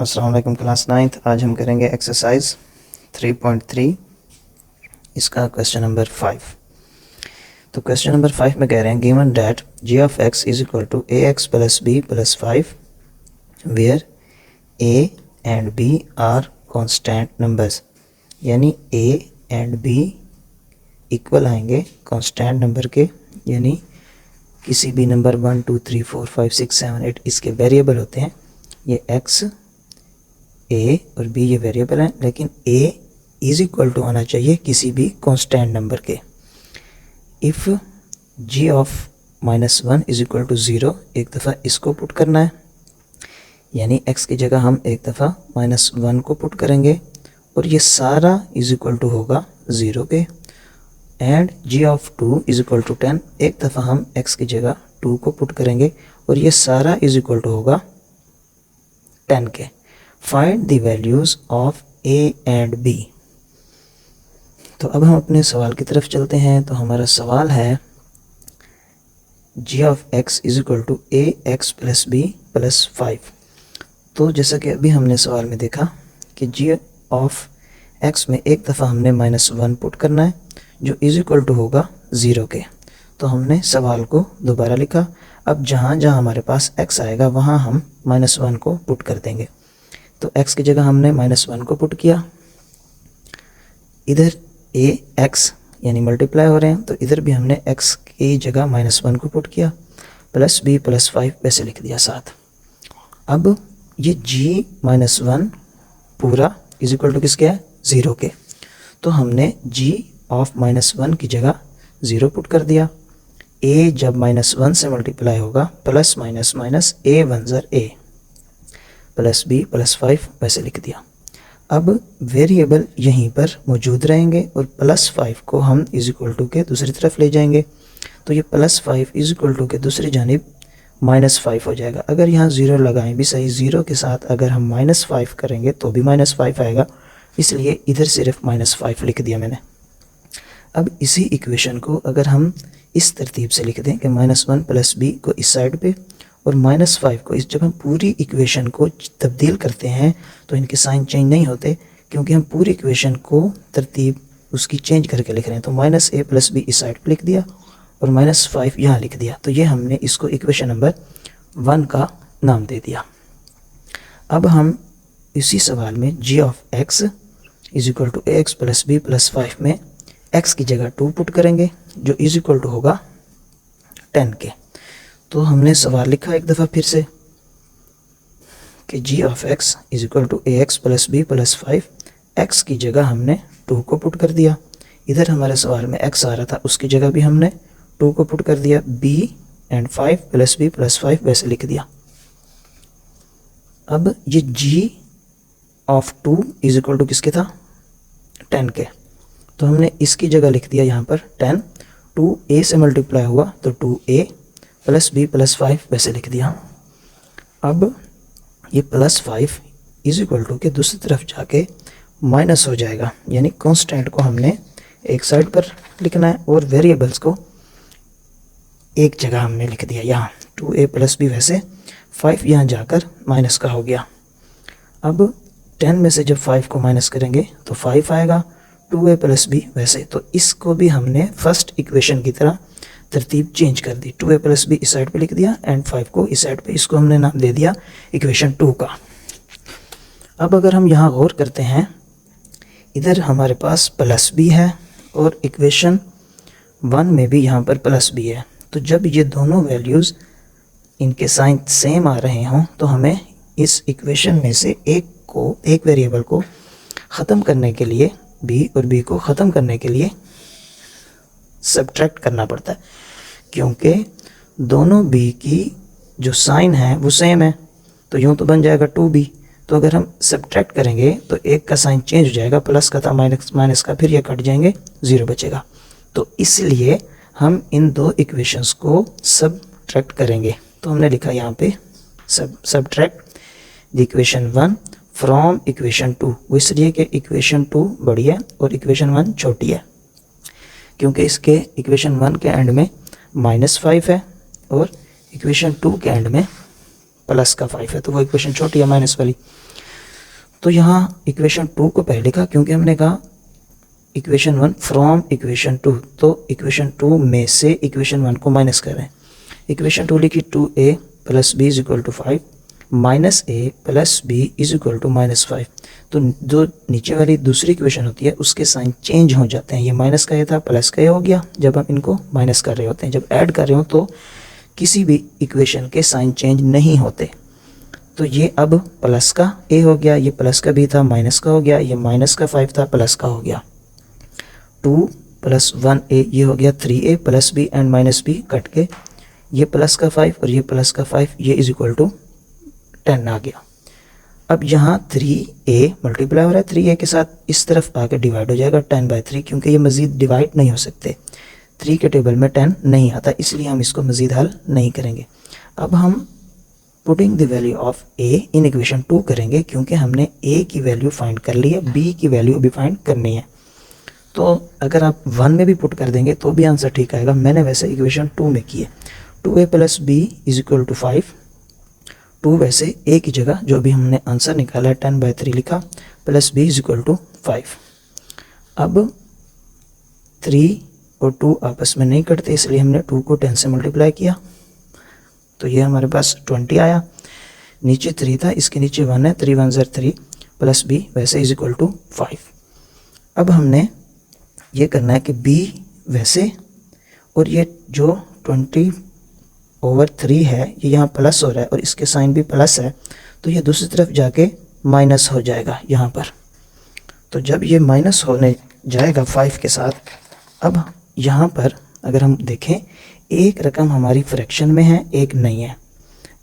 अस्सलाम वालेकुम class 9th। आज हम करेंगे एक्सरसाइज 3.3, इसका क्वेश्चन नंबर 5। तो क्वेश्चन नंबर 5 में कह रहे हैं given that g of x is equal to A x plus B plus 5 where a and b are constant numbers, यानी a एंड b इक्वल आएंगे कॉन्स्टेंट नंबर के, यानी किसी भी नंबर 1 2 3 4 5 6 7 8 इसके वेरिएबल होते हैं। ये x a और b ये वेरिएबल हैं, लेकिन a इज इक्वल टू आना चाहिए किसी भी कांस्टेंट नंबर के। If g of -1 is equal to 0, एक दफ़ा इसको पुट करना है, यानी x की जगह हम एक दफ़ा -1 को पुट करेंगे और ये सारा इज इक्वल टू होगा 0 के। And g of 2 is equal to 10, एक दफ़ा हम x की जगह 2 को पुट करेंगे और ये सारा इज इक्वल टू होगा 10 के। Find the values of a and b। तो अब हम अपने सवाल की तरफ चलते हैं। तो हमारा सवाल है g of x is equal to A x plus B plus 5। तो जैसा कि अभी हमने सवाल में देखा कि g ऑफ x में एक दफ़ा हमने -1 पुट करना है जो इज इक्वल टू होगा 0 के। तो हमने सवाल को दोबारा लिखा। अब जहाँ जहाँ हमारे पास x आएगा वहाँ हम -1 को पुट कर देंगे। तो x की जगह हमने -1 को पुट किया, इधर a x यानी मल्टीप्लाई हो रहे हैं, तो इधर भी हमने x की जगह -1 को पुट किया, प्लस b प्लस 5 वैसे लिख दिया साथ। अब ये g -1 पूरा इज इक्वल टू किसके है, 0 के। तो हमने g ऑफ -1 की जगह 0 पुट कर दिया। a जब -1 से मल्टीप्लाई होगा प्लस माइनस माइनस a 1 ज़र a प्लस b प्लस 5 वैसे लिख दिया। अब वेरिएबल यहीं पर मौजूद रहेंगे और प्लस 5 को हम इज इक्वल टू के दूसरी तरफ ले जाएंगे। तो ये प्लस 5 इज इक्वल टू के दूसरी जानिब -5 हो जाएगा। अगर यहाँ 0 लगाएं भी सही, 0 के साथ अगर हम -5 करेंगे तो भी -5 आएगा, इसलिए इधर सिर्फ -5 लिख दिया मैंने। अब इसी इक्वेशन को अगर हम इस तरतीब से लिख दें कि -1 प्लस b को इस साइड पे और -5 को जब हम पूरी इक्वेशन को तब्दील करते हैं तो इनके साइन चेंज नहीं होते, क्योंकि हम पूरी इक्वेशन को तरतीब उसकी चेंज करके लिख रहे हैं। तो -a प्लस b इस साइड पे लिख दिया और -5 यहाँ लिख दिया। तो ये हमने इसको इक्वेशन नंबर 1 का नाम दे दिया। अब हम इसी सवाल में g of x is equal to A x plus B plus 5 में x की जगह 2 पुट करेंगे जो इज इक्वल टू होगा 10 के। तो हमने सवाल लिखा एक दफ़ा फिर से कि g of x is equal to A x plus B plus 5, x की जगह हमने 2 को पुट कर दिया। इधर हमारे सवाल में x आ रहा था, उसकी जगह भी हमने 2 को पुट कर दिया, b and 5 plus b plus 5 वैसे लिख दिया। अब ये g of 2 is equal to किसके था, 10 के। तो हमने इसकी जगह लिख दिया यहाँ पर 10, 2a से मल्टीप्लाई हुआ तो 2a प्लस b प्लस 5 वैसे लिख दिया। अब ये प्लस 5 इज इक्वल टू के दूसरी तरफ जाके माइनस हो जाएगा, यानी कांस्टेंट को हमने एक साइड पर लिखना है और वेरिएबल्स को एक जगह हमने लिख दिया यहाँ 2a प्लस b, वैसे 5 यहाँ जाकर माइनस का हो गया। अब 10 में से जब 5 को माइनस करेंगे तो 5 आएगा, 2a प्लस b वैसे। तो इसको भी हमने फर्स्ट इक्वेशन की तरह तरतीब चेंज कर दी, 2a प्लस b इस साइड पे लिख दिया एंड 5 को इस साइड पे, इसको हमने नाम दे दिया इक्वेशन 2 का। अब अगर हम यहाँ गौर करते हैं, इधर हमारे पास प्लस b है और इक्वेशन 1 में भी यहाँ पर प्लस b है। तो जब ये दोनों वैल्यूज़ इनके साइन सेम आ रहे हों तो हमें इस इक्वेशन में से एक वेरिएबल को ख़त्म करने के लिए, b और b को ख़त्म करने के लिए सब्ट्रैक्ट करना पड़ता है, क्योंकि दोनों b की जो साइन है वो सेम है। तो यूँ तो बन जाएगा 2b, तो अगर हम सब्ट्रैक्ट करेंगे तो एक का साइन चेंज हो जाएगा, प्लस का था माइनस का, फिर ये कट जाएंगे, 0 बचेगा। तो इसलिए हम इन दो इक्वेशंस को सब्ट्रैक्ट करेंगे। तो हमने लिखा यहाँ पे subtract the equation 1 from equation 2, वो इसलिए कि इक्वेशन 2 बड़ी है और इक्वेशन 1 छोटी है, क्योंकि इसके इक्वेशन 1 के एंड में -5 है और इक्वेशन 2 के एंड में प्लस का 5 है, तो वो इक्वेशन छोटी है माइनस वाली। तो यहाँ इक्वेशन 2 को पहले लिखा क्योंकि हमने कहा इक्वेशन 1 फ्रॉम इक्वेशन 2, तो इक्वेशन 2 में से इक्वेशन 1 को माइनस कर रहे हैं। इक्वेशन 2 लिखी 2a plus b is equal to 5 minus a plus b is equal to -5। तो जो नीचे वाली दूसरी इक्वेशन होती है उसके साइन चेंज हो जाते हैं। ये माइनस का ये था, प्लस का ये हो गया जब हम इनको माइनस कर रहे होते हैं। जब ऐड कर रहे हो तो किसी भी इक्वेशन के साइन चेंज नहीं होते। तो ये अब प्लस का a हो गया, ये प्लस का b था, माइनस का हो गया, ये माइनस का 5 था, प्लस का हो गया 2 + 1a, ये हो गया 3a plus b and minus b cut के ये प्लस का 5 और ये प्लस का 5, ये इज इक्वल टू 10 आ गया। अब यहाँ 3a मल्टीप्लाई हो रहा है 3a के साथ, इस तरफ आके डिवाइड हो जाएगा 10/3 क्योंकि ये मज़ीद डिवाइड नहीं हो सकते। 3 के टेबल में 10 नहीं आता, इसलिए हम इसको मज़ीद हल नहीं करेंगे। अब हम putting the value of a in equation 2 करेंगे क्योंकि हमने a की वैल्यू फाइंड कर ली है, b की वैल्यू भी फाइंड करनी है। तो अगर आप 1 में भी पुट कर देंगे तो भी आंसर ठीक आएगा। मैंने वैसे इक्वेशन 2 में की है। 2a + b is equal to 5। 2 वैसे a की जगह जो भी हमने आंसर निकाला है 10/3 लिखा, plus b is equal to 5। अब 3 और 2 आपस में नहीं कटते, इसलिए हमने 2 को 10 से मल्टीप्लाई किया तो ये हमारे पास 20 आया। नीचे 3 था, इसके नीचे 1 है, 3 1 = 3 प्लस b वैसे इज इक्वल टू 5। अब हमने ये करना है कि b वैसे और ये जो 20/3 है ये यहाँ प्लस हो रहा है और इसके साइन भी प्लस है, तो ये दूसरी तरफ जाके माइनस हो जाएगा यहाँ पर। तो जब ये माइनस होने जाएगा 5 के साथ, अब यहाँ पर अगर हम देखें एक रकम हमारी फ्रैक्शन में है, एक नहीं है।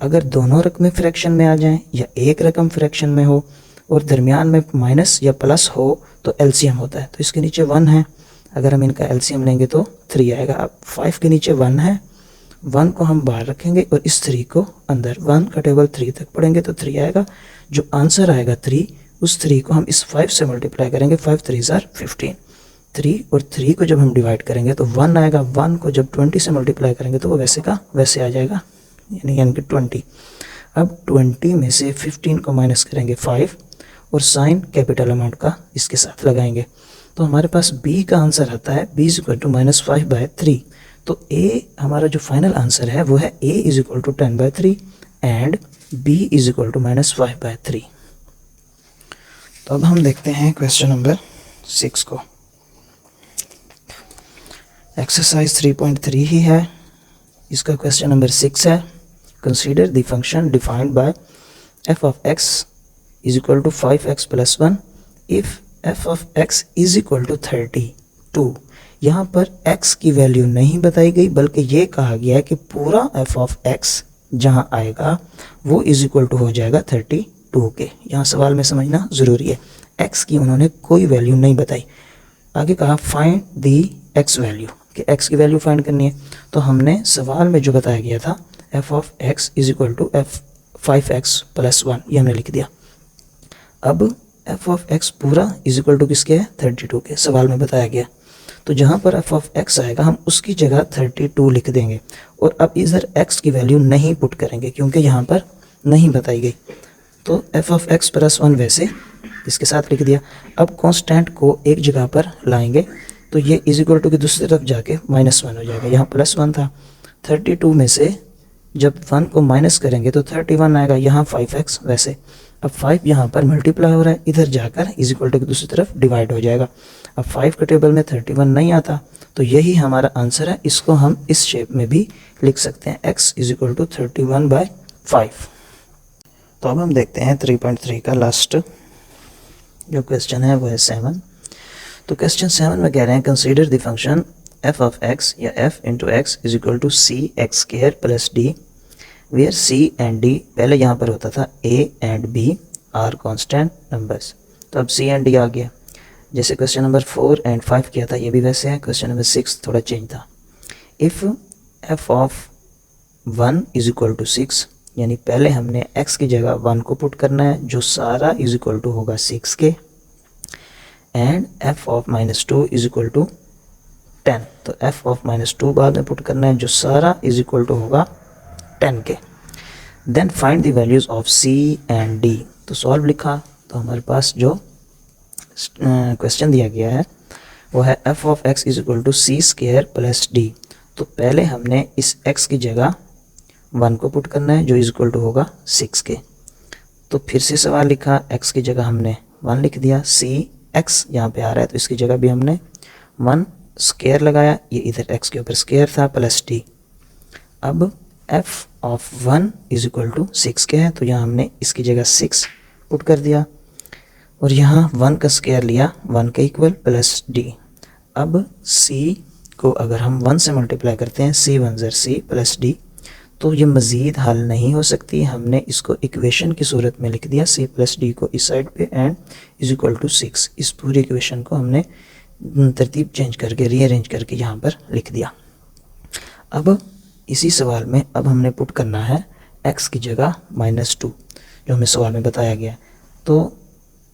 अगर दोनों रकमें फ्रैक्शन में आ जाएं या एक रकम फ्रैक्शन में हो और दरमियान में माइनस या प्लस हो तो एलसीएम होता है। तो इसके नीचे 1 है, अगर हम इनका एलसीएम लेंगे तो 3 आएगा। अब 5 के नीचे 1 है, 1 को हम बाहर रखेंगे और इस 3 को अंदर, 1 का टेबल 3 तक पढ़ेंगे तो 3 आएगा। जो आंसर आएगा 3, उस 3 को हम इस 5 से मल्टीप्लाई करेंगे, 5 3 = 15। 3 और 3 को जब हम डिवाइड करेंगे तो 1 आएगा, 1 को जब 20 से मल्टीप्लाई करेंगे तो वो वैसे का वैसे आ जाएगा, यानी कि 20। अब 20 में से 15 को माइनस करेंगे 5 और साइन कैपिटल अमाउंट का इसके साथ लगाएंगे, तो हमारे पास b का आंसर आता है b = -5/3। तो a हमारा जो फाइनल आंसर है वो है a = 10/3 एंड b = -5/3। तो अब हम देखते हैं क्वेश्चन नंबर 6 को। एक्सरसाइज 3.3 ही है, इसका क्वेश्चन नंबर 6 है। Consider the function defined by f of x = 5x + 1 if f of x = 32। यहाँ पर x की वैल्यू नहीं बताई गई, बल्कि ये कहा गया है कि पूरा f of x जहाँ आएगा वो = हो जाएगा 32 के। यहाँ सवाल में समझना ज़रूरी है, x की उन्होंने कोई वैल्यू नहीं बताई। आगे कहा फाइंड दी x वैल्यू, कि x की वैल्यू फाइंड करनी है। तो हमने सवाल में जो बताया गया था f of x = 5x + 1, ये हमने लिख दिया। अब f of x पूरा = किसके है, 32 के, सवाल में बताया गया। तो जहाँ पर f of x आएगा हम उसकी जगह 32 लिख देंगे और अब इधर x की वैल्यू नहीं पुट करेंगे क्योंकि यहाँ पर नहीं बताई गई। तो f of x + 1 वैसे इसके साथ लिख दिया। अब कांस्टेंट को एक जगह पर लाएंगे तो ये = की दूसरी तरफ जाके -1 हो जाएगा। यहाँ +1 था, 32 में से जब 1 को माइनस करेंगे तो 31 आएगा। यहाँ 5x वैसे, अब 5 यहाँ पर मल्टीप्लाई हो रहा है, इधर जाकर = की दूसरी तरफ डिवाइड हो जाएगा। अब 5 के टेबल में 31 नहीं आता, तो यही हमारा आंसर है। इसको हम इस शेप में भी लिख सकते हैं, x = 31/5। तो अब हम देखते हैं 3.3 का लास्ट जो क्वेश्चन है वो है 7। तो क्वेश्चन 7 में कह रहे हैं consider the function f of x या f × x = cx² + d, where c and d पहले यहाँ पर होता था a and b are constant numbers, तो अब c एंड d आ गया। जैसे क्वेश्चन नंबर 4 एंड 5 किया था, ये भी वैसे है। क्वेश्चन नंबर 6 थोड़ा चेंज था। इफ़ f of 1 = 6, यानी पहले हमने x की जगह 1 को पुट करना है जो सारा = होगा 6 के, एंड f of -2 = 10, तो f of -2 बाद में पुट करना है जो सारा = होगा 10 के। Then find the values of c and d, तो सॉल्व लिखा तो हमारे पास जो क्वेश्चन दिया गया है वो है f of x is equal to c square plus d. तो पहले हमने इस x की जगह 1 को पुट करना है जो इज इक्वल टू होगा 6 के। तो फिर से सवाल लिखा, x की जगह हमने 1 लिख दिया, सी x यहाँ पे आ रहा है तो इसकी जगह भी हमने 1 स्क्वायर लगाया, ये इधर x के ऊपर स्क्वायर था, प्लस डी। अब f of 1 is equal to 6 के है तो यहाँ हमने इसकी जगह 6 पुट कर दिया और यहाँ 1 का स्क्वायर लिया 1 के इक्वल प्लस डी। अब c को अगर हम 1 से मल्टीप्लाई करते हैं, c 1 ज़र c प्लस डी, तो ये मज़ीद हल नहीं हो सकती। हमने इसको इक्वेशन की सूरत में लिख दिया, c प्लस डी को इस साइड पे एंड इज इक्वल टू 6। इस पूरी इक्वेशन को हमने तरतीब चेंज करके रीअरेंज करके यहाँ पर लिख दिया। अब इसी सवाल में अब हमने पुट करना है x की जगह -2 जो हमें सवाल में बताया गया। तो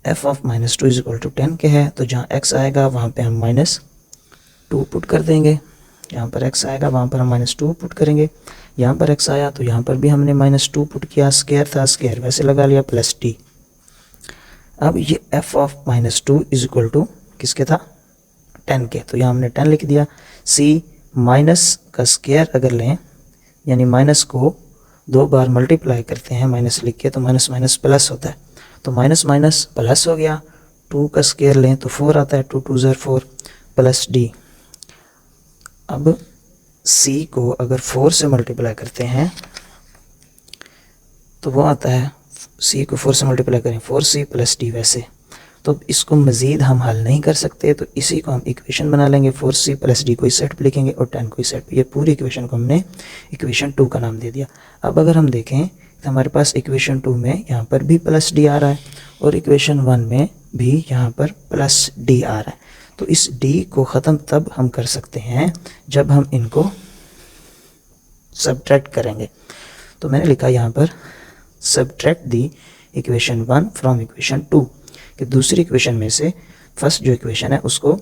f of -2 is equal to 10 के है तो जहाँ x आएगा वहाँ पे हम -2 पुट कर देंगे, यहाँ पर x आएगा वहाँ पर हम -2 पुट करेंगे, यहाँ पर x आया तो यहाँ पर भी हमने -2 पुट किया, स्क्वायर था स्क्वायर वैसे लगा लिया प्लस डी। अब ये f of -2 is equal to किसके था 10 के, तो यहाँ हमने 10 लिख दिया। c माइनस का स्क्वायर अगर लें यानी माइनस को 2 बार मल्टीप्लाई करते हैं माइनस लिख के तो माइनस माइनस प्लस होता है, तो माइनस माइनस प्लस हो गया। 2 का स्क्वायर लें तो 4 आता है, 2 2 ज़र 4 प्लस डी। अब c को अगर 4 से मल्टीप्लाई करते हैं तो वो आता है, c को 4 से मल्टीप्लाई करें 4c प्लस डी वैसे। तो इसको मज़ीद हम हल नहीं कर सकते तो इसी को हम इक्वेशन बना लेंगे, 4c प्लस डी को इस साइड पे लिखेंगे और 10 को इस साइड पे। ये पूरी इक्वेशन को हमने इक्वेशन 2 का नाम दे दिया। अब अगर हम देखें तो हमारे पास इक्वेशन 2 में यहाँ पर भी प्लस डी आ रहा है और इक्वेशन 1 में भी यहाँ पर प्लस डी आ रहा है। तो इस डी को ख़त्म तब हम कर सकते हैं जब हम इनको सब्ट्रैक्ट करेंगे। तो मैंने लिखा यहाँ पर subtract the equation 1 from equation 2 कि दूसरी इक्वेशन में से फर्स्ट जो इक्वेशन है उसको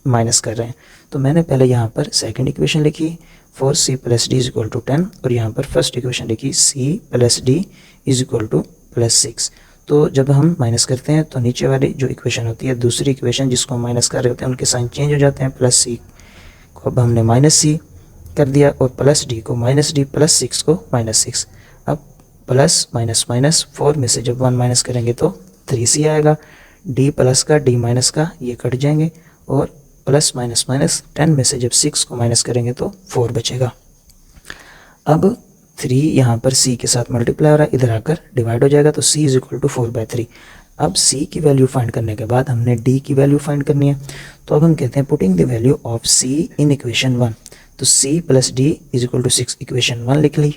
माइनस कर रहे हैं। तो मैंने पहले यहाँ पर सेकंड इक्वेशन लिखी 4c plus d is equal to 10 और यहाँ पर फर्स्ट इक्वेशन लिखी c plus d is equal to plus 6। तो जब हम माइनस करते हैं तो नीचे वाली जो इक्वेशन होती है दूसरी इक्वेशन जिसको हम माइनस कर रहे होते हैं उनके साइन चेंज हो जाते हैं, प्लस c को अब हमने माइनस c कर दिया और प्लस डी को माइनस डी प्लस 6 को माइनस 6। अब प्लस माइनस माइनस 4 में से जब 1 माइनस करेंगे तो 3c आएगा, d प्लस का d माइनस का ये कट जाएंगे और प्लस माइनस माइनस 10 में से जब 6 को माइनस करेंगे तो 4 बचेगा। अब 3 यहाँ पर c के साथ मल्टीप्लाई हो रहा है, इधर आकर डिवाइड हो जाएगा तो c इज इक्वल टू 4/3। अब c की वैल्यू फाइंड करने के बाद हमने d की वैल्यू फाइंड करनी है। तो अब हम कहते हैं putting the value of c in equation 1, तो c plus d is equal to 6 equation 1 लिख ली।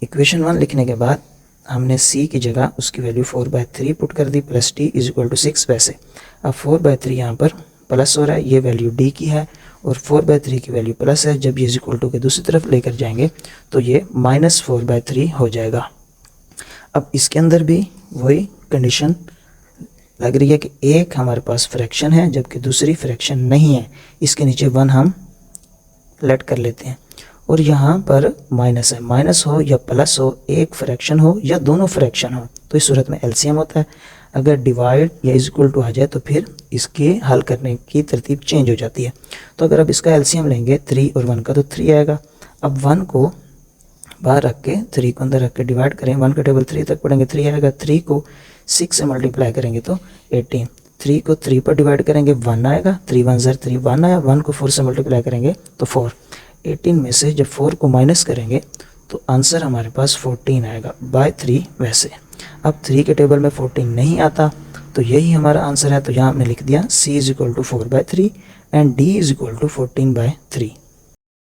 इक्वेशन 1 लिखने के बाद हमने c की जगह उसकी वैल्यू 4/3 पुट कर दी plus d is equal to 6 वैसे। अब 4/3 यहाँ पर प्लस हो रहा है, ये वैल्यू d की है और 4/3 की वैल्यू प्लस है। जब ये इज इक्वल टू के दूसरी तरफ लेकर जाएंगे तो ये -4/3 हो जाएगा। अब इसके अंदर भी वही कंडीशन लग रही है कि एक हमारे पास फ्रैक्शन है जबकि दूसरी फ्रैक्शन नहीं है। इसके नीचे 1 हम लेट कर लेते हैं और यहाँ पर माइनस है, माइनस हो या प्लस हो, एक फ्रैक्शन हो या दोनों फ्रैक्शन हो तो इस सूरत में एलसीएम होता है। अगर डिवाइड या इज इक्वल टू आ जाए तो फिर इसके हल करने की तरतीब चेंज हो जाती है। तो अगर अब इसका एलसीएम लेंगे 3 और 1 का तो 3 आएगा। अब 1 को बाहर रख के 3 को अंदर रख के डिवाइड करें, 1 का टेबल 3 तक पढ़ेंगे 3 आएगा। 3 को 6 से मल्टीप्लाई करेंगे तो 18। 3 को 3 पर डिवाइड करेंगे 1 आएगा, 3 1 ज़र 3 1 आया। 1 को 4 से मल्टीप्लाई करेंगे तो 4। 18 में से जब 4 को माइनस करेंगे तो आंसर हमारे पास 14 आएगा बाय 3 वैसे। अब 3 के टेबल में 14 नहीं आता तो यही हमारा आंसर है। तो यहाँ हमने लिख दिया c is equal to 4/3 and d is equal to 14/3।